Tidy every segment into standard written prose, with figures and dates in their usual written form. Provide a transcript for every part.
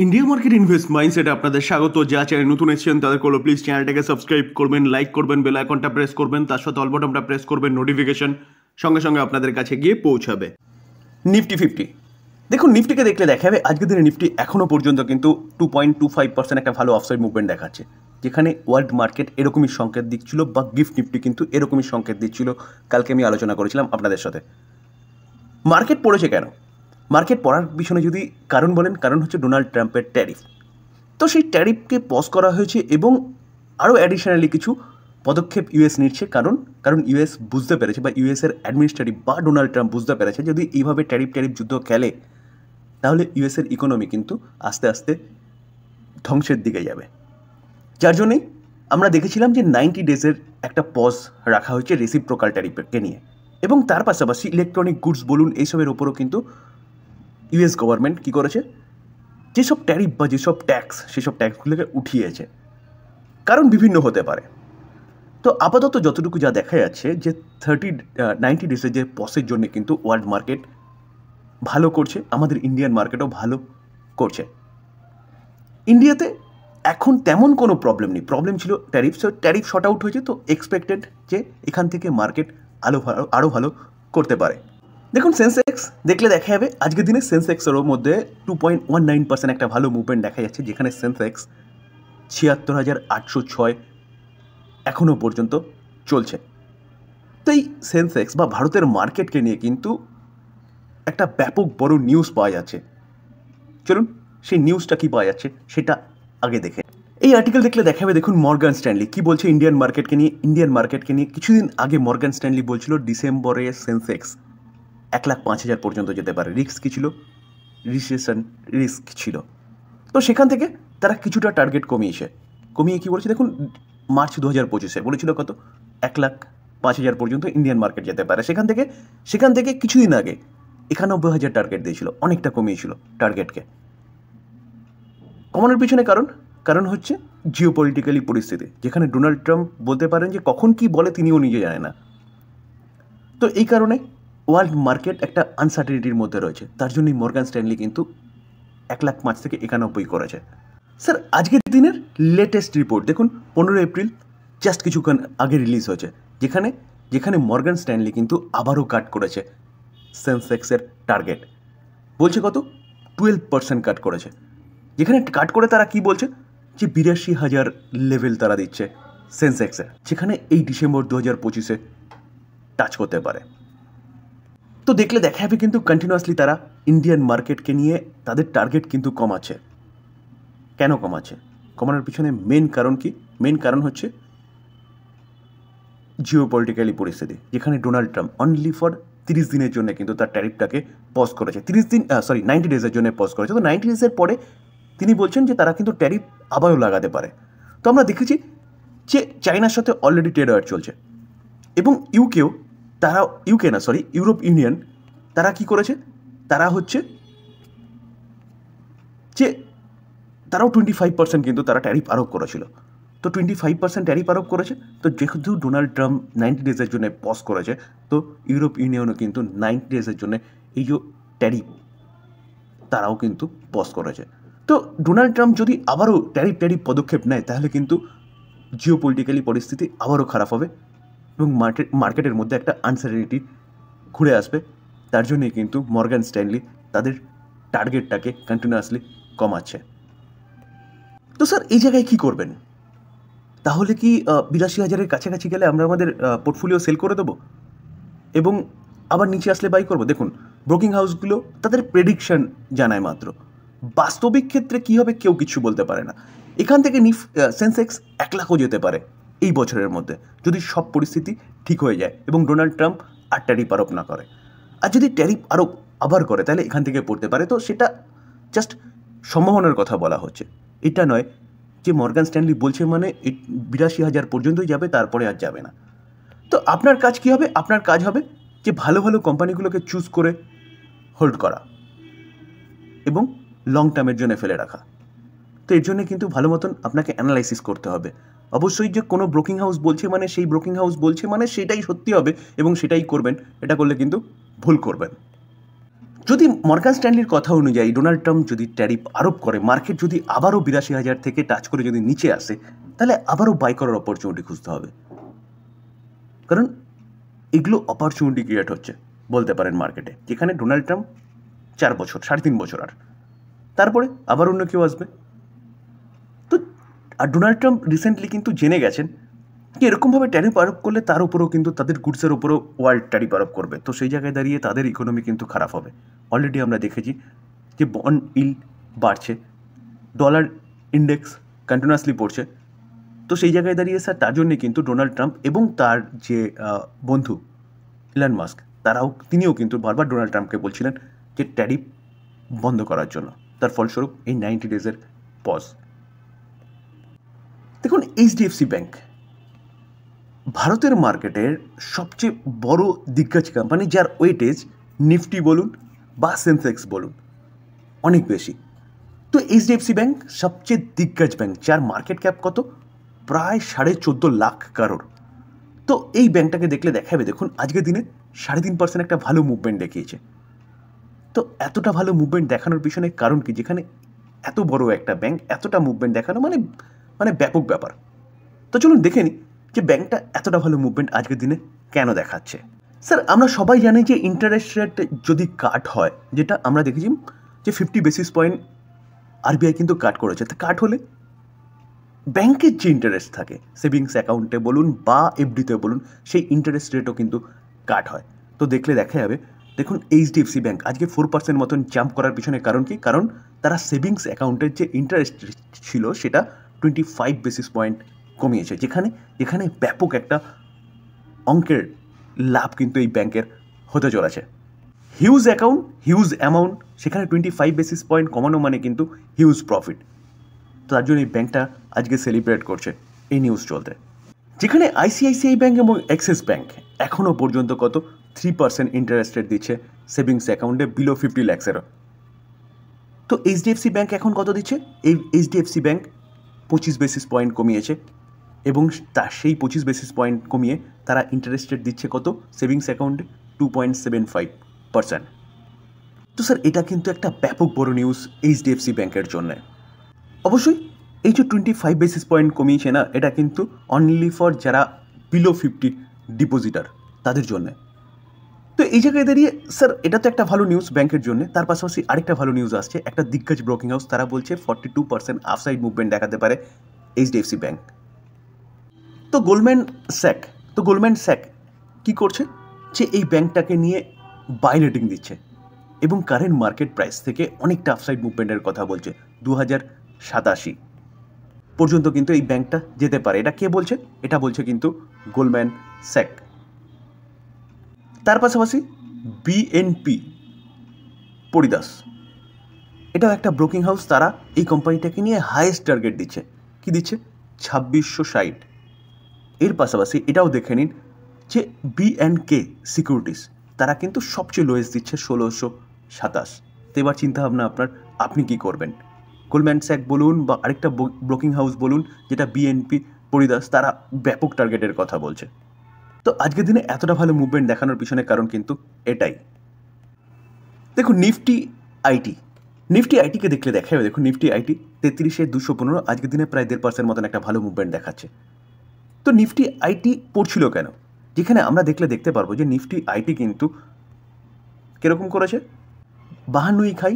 India market invest মাইন্ডসেটে আপনাদের স্বাগত। যা চ্যানেল নতুন এসেছেন তাদের করলো প্লিজ চ্যানেলটাকে সাবস্ক্রাইব করবেন, লাইক করবেন, বেল আইকনটা প্রেস করবেন, তার সাথে অল বাটনটা প্রেস করবেন, নোটিফিকেশন সঙ্গে সঙ্গে আপনাদের কাছে গিয়ে পৌঁছাবে। নিফটি 50 দেখুন, নিফটিকে দেখলে দেখা যাবে আজকের দিনে নিফটি এখনও পর্যন্ত কিন্তু 2.25% একটা ভালো অফসাইড মুভমেন্ট দেখাচ্ছে, যেখানে ওয়ার্ল্ড মার্কেট এরকমই সংকেত দিচ্ছিল বা গিফট নিফটি কিন্তু এরকমই সংকেত দিচ্ছিল। কালকে আমি আলোচনা করেছিলাম আপনাদের সাথে। মার্কেট পড়েছে কেন? মার্কেট পড়ার পিছনে যদি কারণ বলেন, কারণ হচ্ছে ডোনাল্ড ট্রাম্পের ট্যারিফ। তো সেই ট্যারিফকে পজ করা হয়েছে এবং আরও অ্যাডিশনালি কিছু পদক্ষেপ ইউএস নিচ্ছে, কারণ ইউএস বুঝতে পেরেছে বা ইউএসের অ্যাডমিনিস্ট্রেটিভ বা ডোনাল্ড ট্রাম্প বুঝতে পেরেছে যদি এইভাবে ট্যারিফ যুদ্ধ খেলে তাহলে ইউএসের ইকোনমি কিন্তু আস্তে আস্তে ধ্বংসের দিকে যাবে। যার জন্যেই আমরা দেখেছিলাম যে 90 ডেজের একটা পজ রাখা হয়েছে রেসিপ্রোকাল ট্যারিফকে নিয়ে, এবং তার পাশাপাশি ইলেকট্রনিক গুডস বলুন এইসবের ওপরও কিন্তু ইউএস গভর্নমেন্ট কী করেছে, যেসব ট্যারিফ বা যেসব ট্যাক্স সেসব ট্যাক্সগুলোকে উঠিয়েছে। কারণ বিভিন্ন হতে পারে। তো আপাতত যতটুকু যা দেখা যাচ্ছে যে 90 ডেজের যে পসের জন্য কিন্তু ওয়ার্ল্ড মার্কেট ভালো করছে, আমাদের ইন্ডিয়ান মার্কেটও ভালো করছে। ইন্ডিয়াতে এখন তেমন কোনো প্রবলেম নেই, প্রবলেম ছিল tariff. So tariff short out হয়েছে, তো এক্সপেক্টেড যে এখান থেকে মার্কেট আরও ভালো করতে পারে। দেখুন, সেন্সেক্স দেখলে দেখা যাবে আজকের দিনে সেন্সেক্সেরও মধ্যে 2.19% একটা ভালো মুভমেন্ট দেখা যাচ্ছে, যেখানে সেন্সেক্স 76,806 এখনও পর্যন্ত চলছে। তো এই সেন্সেক্স বা ভারতের মার্কেটকে নিয়ে কিন্তু একটা ব্যাপক বড় নিউজ পাওয়া যাচ্ছে। চলুন সেই নিউজটা কী পাওয়া যাচ্ছে সেটা আগে দেখে। এই আর্টিকেল দেখলে দেখাবে, দেখুন মর্গান স্ট্যানলি কী বলছে ইন্ডিয়ান মার্কেটকে নিয়ে। কিছুদিন আগে মর্গান স্ট্যানলি বলছিল ডিসেম্বরে সেন্সেক্স 1,05,000 পর্যন্ত যেতে পারে। রিস্ক কী ছিল? রিসেশন রিস্ক ছিল। তো সেখান থেকে তারা কিছুটা টার্গেট কমিয়ে কী বলেছে দেখুন, মার্চ 2025 বলেছিল কত, 1,05,000 পর্যন্ত ইন্ডিয়ান মার্কেট যেতে পারে। সেখান থেকে কিছুদিন আগে 91,000 টার্গেট দিয়েছিল, অনেকটা কমিয়েছিল টার্গেটকে। কমানোর পিছনে কারণ হচ্ছে জিওপলিটিক্যালি পরিস্থিতি, যেখানে ডোনাল্ড ট্রাম্প বলতে পারেন যে কখন কি বলে তিনিও নিজে জানেন না। তো এই কারণে ওয়ার্ল্ড মার্কেট একটা আনসার্টেনিটির মধ্যে রয়েছে। তার জন্যই মর্গান স্ট্যানলি কিন্তু 1,05,000 থেকে 91 করেছে। স্যার, আজকের দিনের লেটেস্ট রিপোর্ট দেখুন, 15 এপ্রিল জাস্ট কিছুক্ষণ আগে রিলিজ হয়েছে, যেখানে মর্গান স্ট্যানলি কিন্তু আবারও কাট করেছে সেন্সেক্সের টার্গেট। বলছে কত, 12% কাট করেছে। যেখানে কাট করে তারা কি বলছে যে 82,000 লেভেল তারা দিচ্ছে সেন্সেক্সের, যেখানে এই ডিসেম্বর 2025 টাচ করতে পারে। তো দেখলে দেখা যাবে কিন্তু কন্টিনিউয়াসলি তারা ইন্ডিয়ান মার্কেটকে নিয়ে তাদের টার্গেট কিন্তু কমাচ্ছে। কেন কমাচ্ছে? কমানোর পিছনে মেন কারণ কি? মেন কারণ হচ্ছে জিওপলিটিক্যালি পরিস্থিতি, যেখানে ডোনাল্ড ট্রাম্প অনলি ফর 30 দিনের জন্য কিন্তু তার ট্যারিফটাকে পজ করেছে। 90 ডেজের জন্য পজ করেছে। তো 90 ডেজের পরে তিনি বলছেন যে তারা কিন্তু ট্যারিফ আবারও লাগাতে পারে। তো আমরা দেখেছি যে চায়নার সাথে অলরেডি ট্রেড ওয়ার চলছে, এবং ইউরোপ ইউনিয়ন তারা কি করেছে, তারা হচ্ছে যে তারাও 25% কিন্তু তারা ট্যারিফ আরোপ করেছিল। তো 25% ট্যারিফ আরোপ করেছে। তো যেহেতু ডোনাল্ড ট্রাম্প 90 ডেজের জন্য পজ করেছে, তো ইউরোপ ইউনিয়নও কিন্তু 90 ডেজের জন্য এই যে ট্যারিফ তারাও কিন্তু পজ করেছে। তো ডোনাল্ড ট্রাম্প যদি আবারও ট্যারিফ পদক্ষেপ নেয় তাহলে কিন্তু জিওপলিটিক্যালি পরিস্থিতি আবারও খারাপ হবে এবং মার্কেটের মধ্যে একটা আনসার্টেনিটি ঘুরে আসবে। তার জন্যই কিন্তু মর্গান স্ট্যানলি তাদের টার্গেটটাকে কন্টিনিউয়াসলি কমাচ্ছে। তো স্যার, এই জায়গায় কী করবেন? তাহলে কি 82,000-এর কাছাকাছি গেলে আমরা আমাদের পোর্টফোলিও সেল করে দেবো এবং আবার নিচে আসলে বাই করবো? দেখুন, ব্রোকিং হাউসগুলো তাদের প্রেডিকশন জানায় মাত্র, বাস্তবিক ক্ষেত্রে কী হবে কেউ কিছু বলতে পারে না। এখান থেকে সেন্সেক্স 1,00,000-ও যেতে পারে এই বছরের মধ্যে, যদি সব পরিস্থিতি ঠিক হয়ে যায় এবং ডোনাল্ড ট্রাম্প আর ট্যারিফ আরোপ না করে। আর যদি ট্যারিফ আরোপ আবার করে তাহলে এখান থেকে পড়তে পারে। তো সেটা জাস্ট সম্ভাবনার কথা বলা হচ্ছে, এটা নয় যে মর্গান স্ট্যানলি বলছে মানে 82,000 পর্যন্তই যাবে, তারপরে আর যাবে না। তো আপনার কাজ কী হবে? আপনার কাজ হবে যে ভালো ভালো কোম্পানিগুলোকে চুজ করে হোল্ড করা এবং লং টার্মের জন্য ফেলে রাখা। তো এর জন্য কিন্তু ভালো মতন আপনাকে অ্যানালাইসিস করতে হবে। অবশ্যই যে কোনো ব্রোকিং হাউস বলছে মানে সেই ব্রোকিং হাউস বলছে মানে সেটাই সত্যি হবে এবং সেটাই করবেন, এটা করলে কিন্তু ভুল করবেন। যদি মর্গান স্ট্যানলির কথা অনুযায়ী ডোনাল্ড ট্রাম্প যদি ট্যারিফ আরোপ করে, মার্কেট যদি আবারও 82,000 থেকে টাচ করে যদি নিচে আসে, তাহলে আবারও বাই করার অপরচুনিটি খুঁজতে হবে, কারণ এগুলো অপরচুনিটি ক্রিয়েট হচ্ছে বলতে পারেন মার্কেটে, যেখানে ডোনাল্ড ট্রাম্প 4 বছর 3.5 বছর আর তারপরে আবার অন্য কেউ আসবে। তো আর ডোনাল্ড ট্রাম্প রিসেন্টলি কিন্তু জেনে গেছেন যে এরকমভাবে ট্যারিফ আরোপ করলে তার উপরেও কিন্তু তাদের গুডসের উপরেও ওয়ার্ল্ড ট্যারিফ আরোপ করবে। তো সেই জায়গায় দাঁড়িয়ে তাদের ইকোনমি কিন্তু খারাপ হবে। অলরেডি আমরা দেখেছি যে বন্ড ইল্ড বাড়ছে, ডলার ইন্ডেক্স কন্টিনিউয়াসলি পড়ছে। তো সেই জায়গায় দাঁড়িয়ে স্যার তার জন্যে কিন্তু ডোনাল্ড ট্রাম্প এবং তার যে বন্ধু ইলন মাস্ক তিনিও কিন্তু বারবার ডোনাল্ড ট্রাম্পকে বলছিলেন যে ট্যারিফ বন্ধ করার জন্য। তার ফলস্বরূপ এই 90 ডেজের পজ। দেখুন, এইচডিএফসি ব্যাংক ভারতের মার্কেটের সবচেয়ে বড় দিগ্গজ কোম্পানি, যার ওয়েটেজ নিফটি বলুন বা সেন্সেক্স বলুন অনেক বেশি। তো এইচডিএফসি ব্যাংক সবচেয়ে দিগ্গজ ব্যাংক, যার মার্কেট ক্যাপ কত, প্রায় 14.5 লাখ কারোর। তো এই ব্যাংকটাকে দেখলে দেখাবে, দেখুন আজকের দিনে 3.5% একটা ভালো মুভমেন্ট দেখিয়েছে। তো এতটা ভালো মুভমেন্ট দেখানোর পিছনে কারণ কি? যেখানে এত বড় একটা ব্যাংক এতটা মুভমেন্ট দেখানো মানে ব্যাপক ব্যাপার। তো চলুন দেখে নিই যে ব্যাংকটা এতটা ভালো মুভমেন্ট আজকের দিনে কেন দেখাচ্ছে। স্যার আমরা সবাই জানি যে ইন্টারেস্ট রেট যদি কাট হয়, যেটা আমরা দেখেছি যে 50 বেসিস পয়েন্ট আরবিআই কিন্তু কাট করেছে। তো কাট হলে ব্যাংকের যে ইন্টারেস্ট থাকে সেভিংস অ্যাকাউন্টে বলুন বা এফডিতে বলুন, সেই ইন্টারেস্ট রেটও কিন্তু কাট হয়। তো দেখলে দেখা যাবে, দেখুন এইচডিএফসি ব্যাংক আজকে 4% মতন জাম্প করার পিছনে কারণ কি? কারণ তারা সেভিংস অ্যাকাউন্টের যে ইন্টারেস্ট ছিল সেটা 25 বেসিস পয়েন্ট কমিয়েছে, যেখানে ব্যাপক একটা অঙ্কের লাভ কিন্তু এই ব্যাংকের হতে চলেছে। হিউজ অ্যাকাউন্ট, হিউজ অ্যামাউন্ট, সেখানে 25 বেসিস পয়েন্ট কমানো মানে কিন্তু হিউজ প্রফিট। তার জন্য এই ব্যাংকটা আজকে সেলিব্রেট করছে এই নিউজ চলতে। যেখানে আইসিআইসিআই ব্যাংক এবং অ্যাক্সিস ব্যাংক এখনও পর্যন্ত কত 3% ইন্টারেস্ট রেট দিচ্ছে সেভিংস অ্যাকাউন্টে বিলো 50 লাখসেরও। তো এইচডিএফসি ব্যাংক এখন কত দিচ্ছে? এই এইচডিএফসি ব্যাংক 25 বেসিস পয়েন্ট কমিয়েছে এবং তার সেই 25 বেসিস পয়েন্ট কমিয়ে তারা ইন্টারেস্ট রেট দিচ্ছে কত সেভিংস অ্যাকাউন্টে 2.75%। তো স্যার এটা কিন্তু একটা ব্যাপক বড় নিউজ এইচডিএফসি ব্যাংকের জন্য। অবশ্যই এই যে 25 বেসিস পয়েন্ট কমিয়েছে না, এটা কিন্তু অনলি ফর যারা বিলো 50 ডিপোজিটার তাদের জন্য। তো এই জায়গায় দাঁড়িয়ে স্যার এটা তো একটা ভালো নিউজ ব্যাংকের জন্য। তার পাশাপাশি আরেকটা ভালো নিউজ আসছে, একটা দিগ্গজ ব্রোকিং হাউস তারা বলছে 42% আফসাইড মুভমেন্ট দেখাতে পারে এইচডিএফসি ব্যাংক। তো গোল্ডম্যান স্যাক কি করছে যে এই ব্যাংকটাকে নিয়ে বাই রেটিং দিচ্ছে এবং কারেন্ট মার্কেট প্রাইস থেকে অনেকটা আফসাইড মুভমেন্টের কথা বলছে। 2087 পর্যন্ত কিন্তু এই ব্যাংকটা যেতে পারে। এটা কে বলছে? এটা বলছে কিন্তু গোল্ডম্যান স্যাক। তার পাশাপাশি বিএনপি পরিদাস, এটাও একটা ব্রোকিং হাউস, তারা এই কোম্পানিটাকে নিয়ে হাইয়েস্ট টার্গেট দিচ্ছে। কি দিচ্ছে? 2660। এর পাশাপাশি এটাও দেখে নিন যে B&K সিকিউরিটিস, তারা কিন্তু সবচেয়ে লোয়েস্ট দিচ্ছে 1627। তো এবার চিন্তাভাবনা আপনি কি করবেন? গোল্ডম্যান স্যাক বলুন বা আরেকটা ব্রোকিং হাউস বলুন যেটা বিএনপি পরিদাস, তারা ব্যাপক টার্গেটের কথা বলছে। তো আজকের দিনে এতটা ভালো মুভমেন্ট দেখানোর পিছনে কারণ কিন্তু এটাই। দেখুন নিফটি আইটিকে দেখলে দেখা যাবে, দেখুন নিফটি আইটি 33,215 আজকের দিনে প্রায় 1.5% মতন একটা ভালো মুভমেন্ট দেখাচ্ছে। তো নিফটি আইটি পড়ছিল কেন? যেখানে আমরা দেখতে পারবো যে নিফটি আইটি কিন্তু কীরকম করেছে, 52 খাই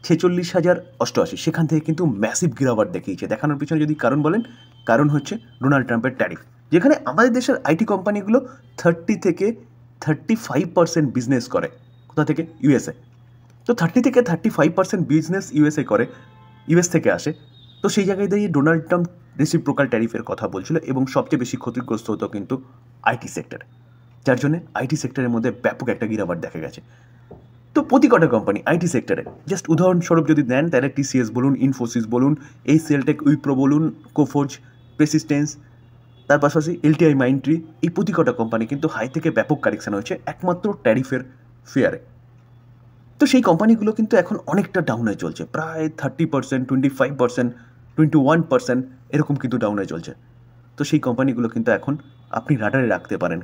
46,088, সেখান থেকে কিন্তু ম্যাসিভ গিরাওয়াট দেখিয়েছে। দেখানোর পিছনে যদি কারণ বলেন, কারণ হচ্ছে ডোনাল্ড ট্রাম্পের ট্যারিফ, যেখানে আমাদের দেশের আইটি কোম্পানিগুলো 30 থেকে 35% বিজনেস করে কোথা থেকে? ইউএসএ। তো 30 থেকে 35% বিজনেস ইউএস থেকে আসে। তো সেই জায়গায় দাঁড়িয়ে ডোনাল্ড ট্রাম্প রেসিপ্রোকাল ট্যারিফের কথা বলছিল এবং সবচেয়ে বেশি ক্ষতিগ্রস্ত হতো কিন্তু আইটি সেক্টর, যার জন্য আইটি সেক্টরের মধ্যে ব্যাপক একটা গিরাওয়াট দেখা গেছে। তো প্রতি কটা কোম্পানি আইটি সেক্টরে, জাস্ট উদাহরণস্বরূপ যদি দেন তাহলে টিসিএস বলুন, ইনফোসিস বলুন, এইচসিএল, উইপ্রো বলুন, কোফোর্জ, পেসিস্টেন্স, তার পাশাপাশি এলটিআই মাইন্ডট্রি, এই প্রতি কটা কোম্পানি কিন্তু হাই থেকে ব্যাপক কারেকশন হয়েছে একমাত্র ট্যারিফের ফেয়ারে। তো সেই কোম্পানিগুলো কিন্তু এখন অনেকটা ডাউনে চলছে, প্রায় 30%, 25%, 21% এরকম কিন্তু ডাউনে চলছে। তো সেই কোম্পানিগুলো কিন্তু এখন আপনি রাডারে রাখতে পারেন,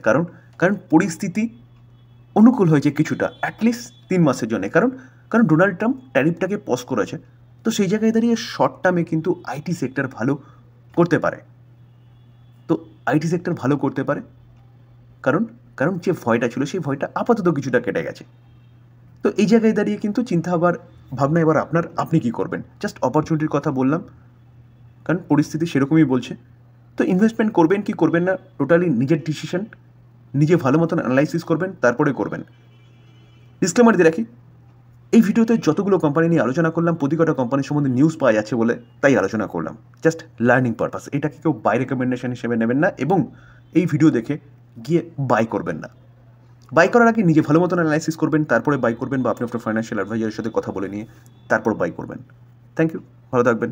কারণ পরিস্থিতি অনুকূল হয়েছে কিছুটা, অ্যাটলিস্ট 3 মাসের জন্য। কারণ কারণ ডোনাল্ড ট্রাম্প ট্যারিফটাকে পজ করেছে। তো সেই জায়গায় দাঁড়িয়ে শর্ট টার্মে কিন্তু আইটি সেক্টর ভালো করতে পারে। তো আইটি সেক্টর ভালো করতে পারে কারণ কারণ যে ভয়টা ছিল সেই ভয়টা আপাতত কিছুটা কেটে গেছে। তো এই জায়গায় দাঁড়িয়ে কিন্তু ভাবনা এবার আপনি কী করবেন। জাস্ট অপরচুনিটির কথা বললাম, কারণ পরিস্থিতি সেরকমই বলছে। তো ইনভেস্টমেন্ট করবেন কি করবেন না টোটালি নিজের ডিসিশন, নিজে ভালো মতন অ্যানালাইসিস করবেন, তারপরে করবেন। ডিসক্লেমার দিয়ে রাখি, এই ভিডিওতে যতগুলো কোম্পানি নিয়ে আলোচনা করলাম প্রতিটা কোম্পানির সম্বন্ধে নিউজ পাওয়া যাচ্ছে বলে তাই আলোচনা করলাম, জাস্ট লার্নিং পারপাস। এটাকে কেউ বাই রেকমেন্ডেশন হিসেবে নেবেন না এবং এই ভিডিও দেখে গিয়ে বাই করবেন না। বাই করার আগে নিজে ভালো মতন অ্যানালাইসিস করবেন, তারপরে বাই করবেন, বা আপনি আপনার ফাইন্যান্সিয়াল অ্যাডভাইজারের সাথে কথা বলে নিয়ে তারপর বাই করবেন। থ্যাংক ইউ, ভালো থাকবেন।